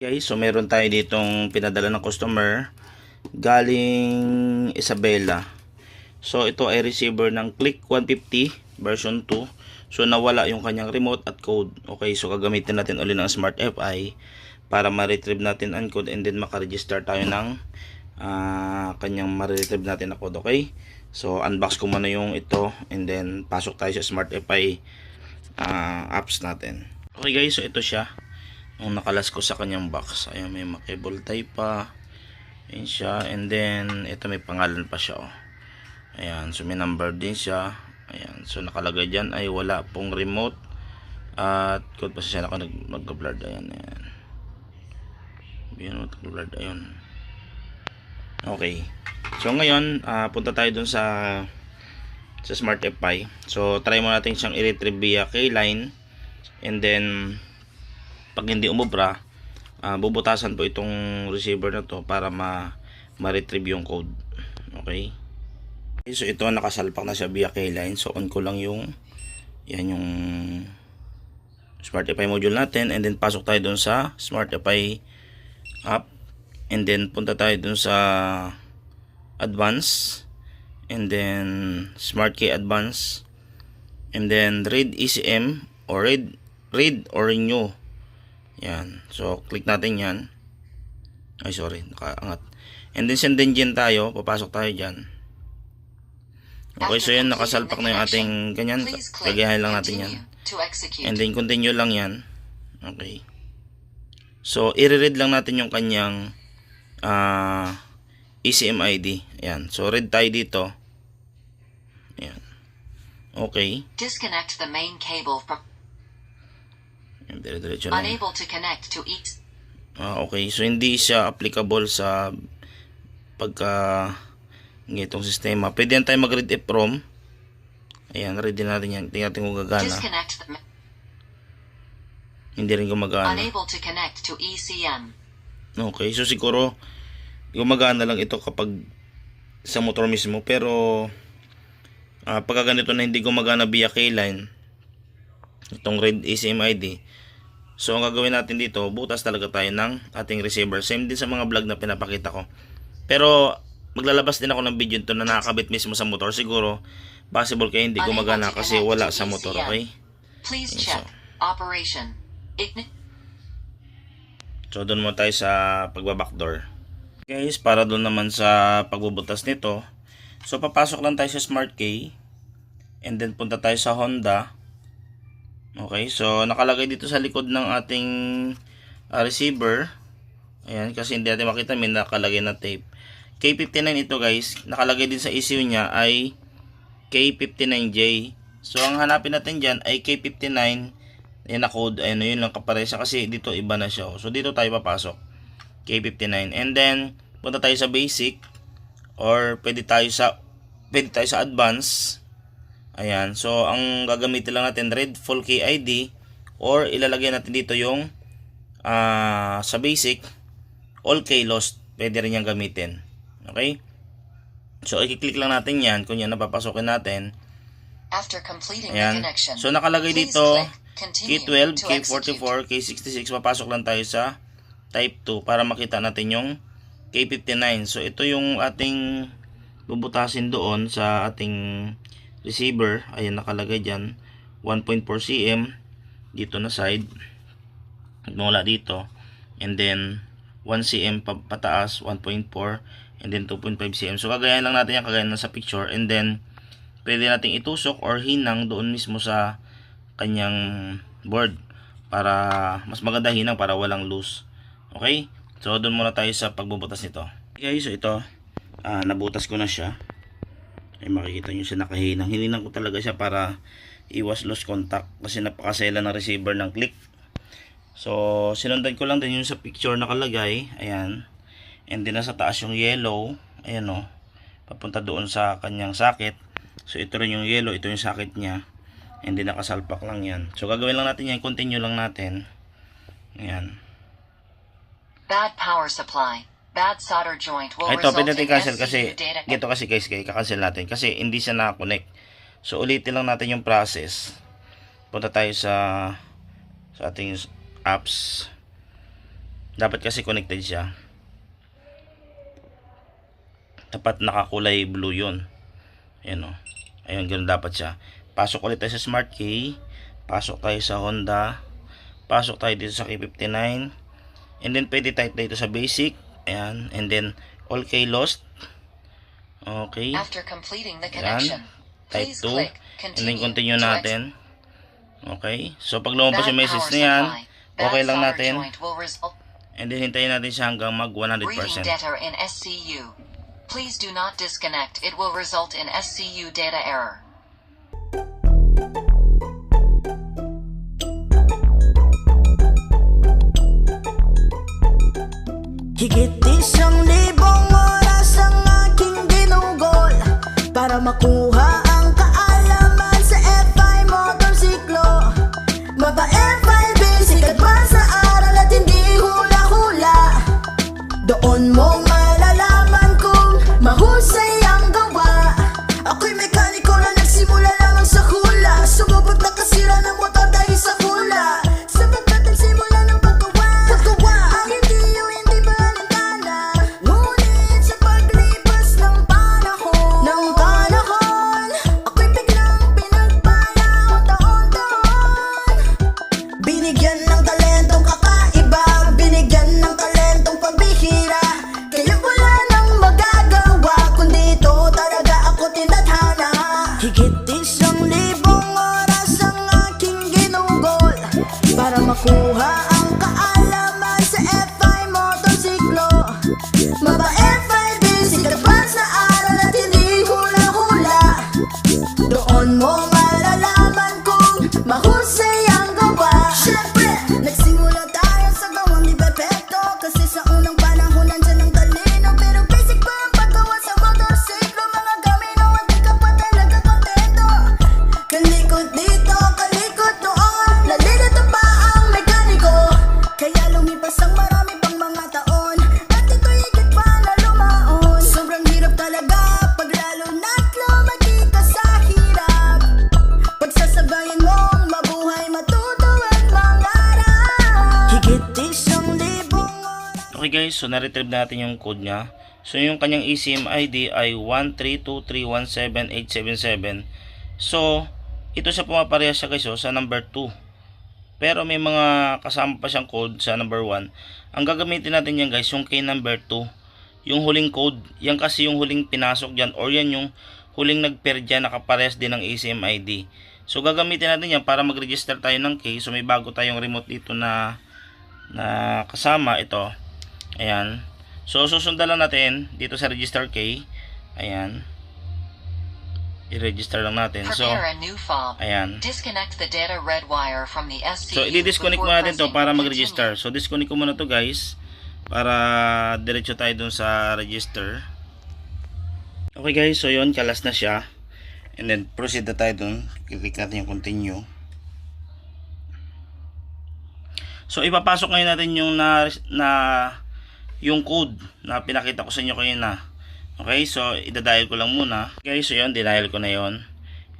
Guys, so meron tayo ditong pinadala ng customer galing Isabela. So ito ay receiver ng Click 150 version 2. So nawala yung kanyang remote at code. Okay, so gagamitin natin ulit ng Smart FI para ma-retrieve natin ang code and then maka-register tayo ng kanyang ma-retrieve natin na code. Okay, so unbox ko muna yung ito and then pasok tayo sa Smart FI apps natin. Okay guys, so ito siya. Nung nakalas ko sa kanyang box, ayan, may cable tie pa, ayan siya, and then ito may pangalan pa siya, oh. Ayan, so may number din siya, ayan, so nakalagay dyan ay wala pong remote at code pa siya nag-blurred, ayan, ayan, nag-blurred, ayun. Okay, so ngayon punta tayo dun sa Smart FI. So try mo natin siyang i-retrieve via K-line, and then pag hindi umubra, bubutasan po itong receiver na to para ma-retrieve yung code. Okay, so ito nakasalpak na siya via K-line. So on ko lang yung yan yung Smart FI module natin, and then pasok tayo dun sa Smart FI app, and then punta tayo dun sa advance, and then Smart Key advance, and then read ECM or read or renew. Yan. So, click natin yan. Ay, sorry. Nakaangat. And then, send engine tayo. Papasok tayo dyan. Okay, so yan. Nakasalpak na yung ating ganyan. Lagayahin lang natin yan. And then, continue lang yan. Okay. So, i-read lang natin yung kanyang ECM ID. Yan. So, read tayo dito. Yan. Okay. Disconnect the main cable from Dire-diretso lang. unable to connect to each. Okay, so hindi siya applicable sa pagka itong sistema. Pwede yan tayo mag-read EEPROM. Ayan, read din natin yan. Tingnan natin kung gagana. Disconnect the Hindi rin gumagana. unable to connect to ECM. Okay, so siguro gumagana lang ito kapag sa motor mismo. Pero pagka ganito na hindi gumagana via K-line, itong read ECM ID, so ang gagawin natin dito, butas talaga tayo ng ating receiver. Same din sa mga vlog na pinapakita ko. Pero maglalabas din ako ng video ito na nakakabit mismo sa motor. Siguro possible kaya hindi gumagana kasi wala sa motor. Okay, Please check operation. so doon mo tayo sa pagbabackdoor. Guys, para doon naman sa pagbubutas nito, so papasok lang tayo sa Smart Key, and then punta tayo sa Honda. Okay, so nakalagay dito sa likod ng ating receiver. Ayan, kasi hindi natin makita, may nakalagay na tape. K59 ito guys, nakalagay din sa ECU niya ay K59J. So ang hanapin natin dyan ay K59. Ayan na code, ayun, yun lang kaparesa kasi dito iba na siya. So dito tayo papasok, K59. And then punta tayo sa basic, or pwede tayo sa advance. Ayan, so ang gagamitin lang natin read full key ID, or ilalagay natin dito yung sa basic all key lost, pwede rin yung gamitin. Okay, so i-click lang natin yan kung yan napapasokin natin. After completing Ayan, the connection, so nakalagay please dito click K12, continue to K44, K66. Papasok lang tayo sa type 2 para makita natin yung K59. So ito yung ating bubutasin doon sa ating receiver. Ayan, nakalagay dyan 1.4 cm dito na side, mula dito, and then 1 cm pataas, 1.4, and then 2.5 cm. So kagayan lang natin yan, kagaya na sa picture, and then pwede nating itusok or hinang doon mismo sa kanyang board para mas maganda hinang, para walang loose. Okay, so doon muna tayo sa pagbubutas nito. Okay, so ito nabutas ko na siya. Ay, makikita nyo siya nakahinang. Hininang ko talaga siya para iwas lost contact kasi napakasela ng receiver ng Click. So sinundan ko lang din yung sa picture nakalagay. Ayan, and then nasa taas yung yellow. Ayan, o, papunta doon sa kanyang socket. So ito rin yung yellow, ito yung socket nya, and then nakasalpak lang yan. So gagawin lang natin yan, continue lang natin. Ayan. Bad power supply. Bad solder joint will Ito, result pwede natin in cancel kasi SCU data. dito kasi guys, kakancel natin kasi hindi siya nakakonect. So ulitin lang natin yung process. Punta tayo sa ating apps. Dapat kasi connected siya. Dapat nakakulay blue yun. Ayan o. Ayun, ganun dapat siya. Pasok ulit tayo sa Smart Key. Pasok tayo sa Honda. Pasok tayo dito sa K59. And then pwede tayo dito sa Basic. Ayan. And then all key lost. Okay. After completing the connection, Type please 2. click And then continue continue to natin. Okay. So pag lumabas yung message na yan, okay lang natin. And then hintayin natin siya hanggang mag 100%. Reading data in SCU. Please do not disconnect. It will result in SCU data error. Higit 1,000 oras ang aking ginugol para makuha ang kaalaman sa FI motorsiklo. Mabait, sikat pa sa aral at hindi hula-hula. Doon mo malalaman kung mahusay ang gawa. Ako'y mekaniko na nagsimula lamang sa hula. Sumubok na kasira ng motor dahil sa hula. Sapagkat ang simula ng paggawa ang hindi ba alintana. Ngunit sa paglipas ng panahon ako'y biglang pinagpala ang taon-taon. Binigyan ng talentong kakaiba, binigyan ng talentong pambihira. Kaya wala nang magagawa kundi ito talaga ako tinadhana. Higit 1,000 oras ang aking ginugol para makuha ang kaalaman sa FI motorsiklo. Mabait, sikat pa sa aral at hindi hula-hula. Doon mo malalaman kung mahusay ang gawa. Siyempre, nagsimula tayo sa gawang di perfecto. Kasi sa unang panahon nandyan ang talino. Pero basic pa ang paggawa sa motorsiklo. Mga gamino, hindi ka pa talaga kontento. Kalikot dito, kalikot doon. Nalilito pa ang mekaniko. Kaya lumipas ang marami pang mga taon. At ito'y higit pa na lumaon. Sobrang hirap talaga pag lalo na't lumaki ka sa hirap. Pagsasabayan mong mabuhay, matuto at mangarap. Higit 1,000 oras. Okay guys, so na-retrieve natin yung code niya. So yung kanyang eSIM ID ay 132317877. So ito siya pumapareha siya guys sa number 2. Pero may mga kasama pa siyang code sa number 1. Ang gagamitin natin yan guys, yung kay number 2. Yung huling code, yan kasi yung huling pinasok dyan, or yan yung huling nag-pair dyan, nakaparehas din ng eSIM ID. So gagamitin natin yan para mag-register tayo ng key. So may bago tayong remote dito na kasama ito. Ayan. So susundan lang natin dito sa register key. Ayan. I-register lang natin. So Prepare a new fob. ayan. Disconnect the data red wire from the SCU. So i-disconnect before muna natin to pressing para continue. mag-register. So disconnect ko muna to guys para diretso tayo dun sa register. Okay guys, so yun, kalas na siya. And then proceed na tayo dun. Click natin yung continue. So ipapasok ngayon natin yung yung code na pinakita ko sa inyo kayo na. Okay, so idadial ko lang muna. Okay, so yun, dinial ko na yun.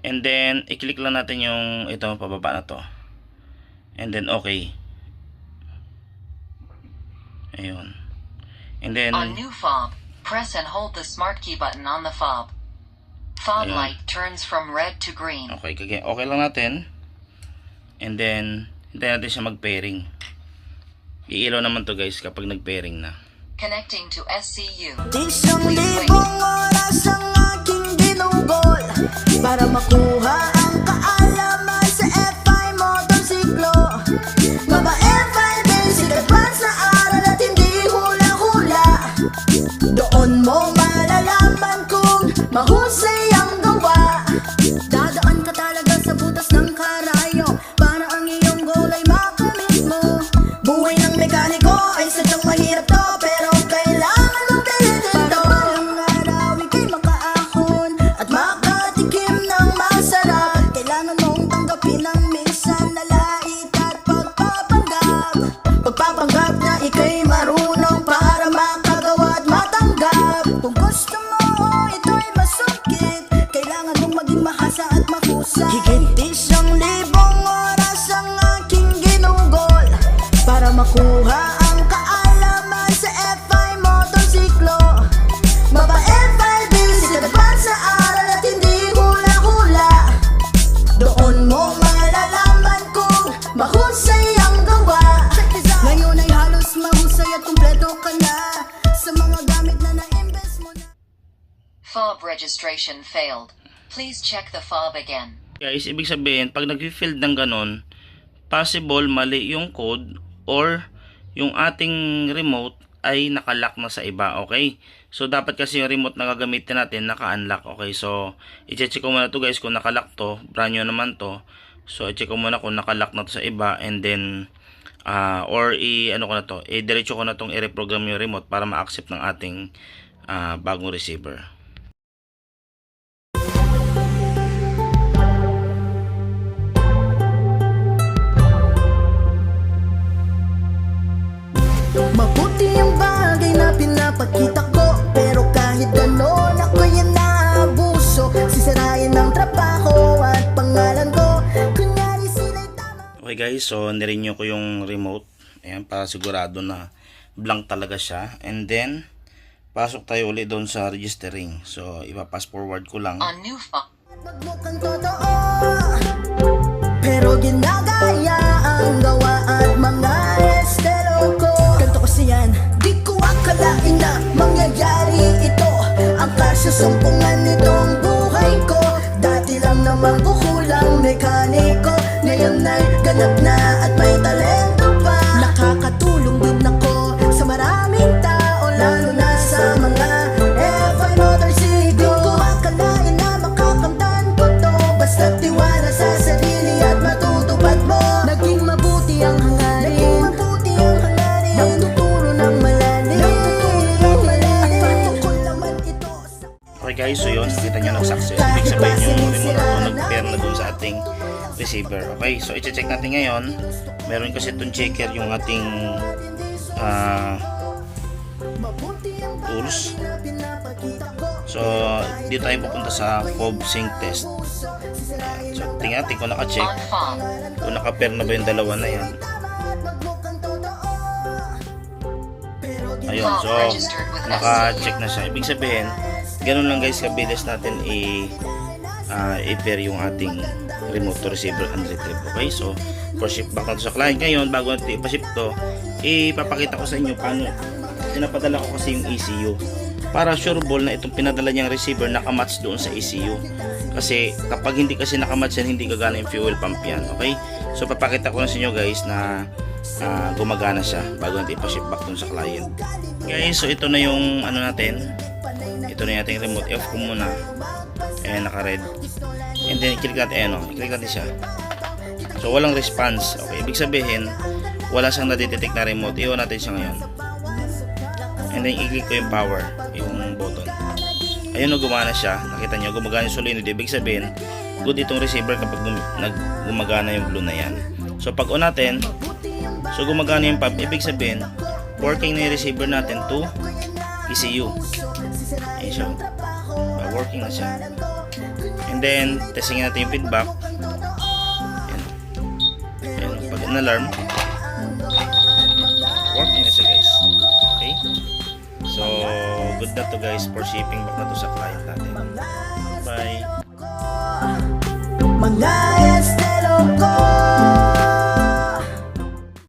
And then i-click lang natin yung ito pababa na to. And then okay. Ayun. And then On new fob, press and hold the smart key button on the fob. Fob Ayan. light turns from red to green. okay, okay lang natin. And then hintayin natin siya mag-pairing. Iilaw naman to guys kapag nag-pairing na. Connecting to SCU. 1,000 oras ang aking ginugol para makuha ang kaalaman sa FI motorsiklo. Mabait, sikat pa sa aral at hindi hula-hula. Doon mo malalaman kung mahusay ang gawa. Dadaan ka talaga sa butas ng karayo para ang iyong goal ay makamit mo. Buhay ng mekaniko ay sadyang mahirap to, pero kailangan mong pilitin to. Para ang araw ika'y makaahon at makatikim ng masarap. Kailangan mong tanggapin ang minsan na lait at pagpapanggap. Pagpapanggap na ika'y marunong para makagawa at matanggap. Kung gusto mo ito'y masungkit, kailangan mong maging mahasa at mahusay. Higit 1,000 oras ang aking ginugol para makuha ang kaalaman registration failed. Please check the fob again. Guys, ibig sabihin, pag nag-field ng ganon, possible mali yung code or yung ating remote ay nakalock na sa iba, okay? So, dapat kasi yung remote na gagamitin natin naka-unlock, okay? So, i-check ko muna to guys kung nakalock to, brand new naman to. So, i-check ko muna kung nakalock na to sa iba and then, diretso ko na tong i-reprogram yung remote para ma-accept ng ating bagong receiver. Mabuti ang bagay na pinapakita ko, pero kahit gano'n ako'y naabuso. Sisirayan ng trabaho at pangalan ko, kunyari sila'y tama. Okay guys, so nirenew ko yung remote. Ayan, para sigurado na blank talaga siya. And then, pasok tayo ulit doon sa registering. So, ipa-pass forward ko lang. On new fob. Magmukhang totoo, pero ginagaya ang gawa at mga estero ko. Ganto kasi yan, di ko akalain na mangyayari ito. Ang kasusumpungan nitong buhay ko. Dati lang naman kukulang mekaniko, ngayon ay ganap na at may talento pa. Nakakatulong din ako sa maraming tao, lalo na sa mga FI motorcycle. Di ko akalain na makakamtan ko to, basta tiwala sa sarili at matutupad mo. Naging mabuti ang hangarin, nagtuturo ng malalim, at patungkol naman ito sa... Okay guys, so yun, nakita nyo nag-success. Ibig sabihin yung remote na to nag-pair na dun sa ating receiver. Okay, so i-check natin ngayon. Meron kasi itong checker yung ating tools. So, dito tayo pupunta sa fob sync test. Ayan. So, tingnan natin kung naka-check. On fob. Kung naka-pair na ba yung dalawa na yan. Ayun, so naka-check na siya. Ibig sabihin, ganun lang guys kabilis natin i-pair yung ating remote to receiver and retrieve. Okay, so for ship back na to sa client. Ngayon, bago natin ipaship to, ipapakita ko sa inyo paano pinapadala ko kasi yung ECU. Para sureball na itong pinadala niyang receiver nakamatch doon sa ECU. Kasi kapag hindi kasi nakamatch yan, hindi gagana yung fuel pump yan. Okay, so papakita ko na sa inyo guys na gumagana siya bago natin ipaship back dun sa client. Guys, so ito na yung ano natin. Ito na yung ating remote. Off ko muna. Ayan, naka-red. And then, i-click natin. I-click natin siya. So, walang response. Okay, ibig sabihin, wala siyang nadetect na remote. Iwan natin siya ngayon. And then, i-click ko yung power. Yung button. Ayun, gumana siya. Nakita nyo, gumagana yung solenoid. Ibig sabihin, good itong receiver kapag gumagana yung blue na yan. So, pag on natin, so gumagana yung pump, ibig sabihin, working na yung receiver natin to ECU. Ayan siya. Working na siya. And then, testingin natin yung feedback. Ayan. Ayan. Pag in-alarm, working na siya guys. Okay? So, good na to guys for shipping back na to sa client natin. Bye! Mga estero ko,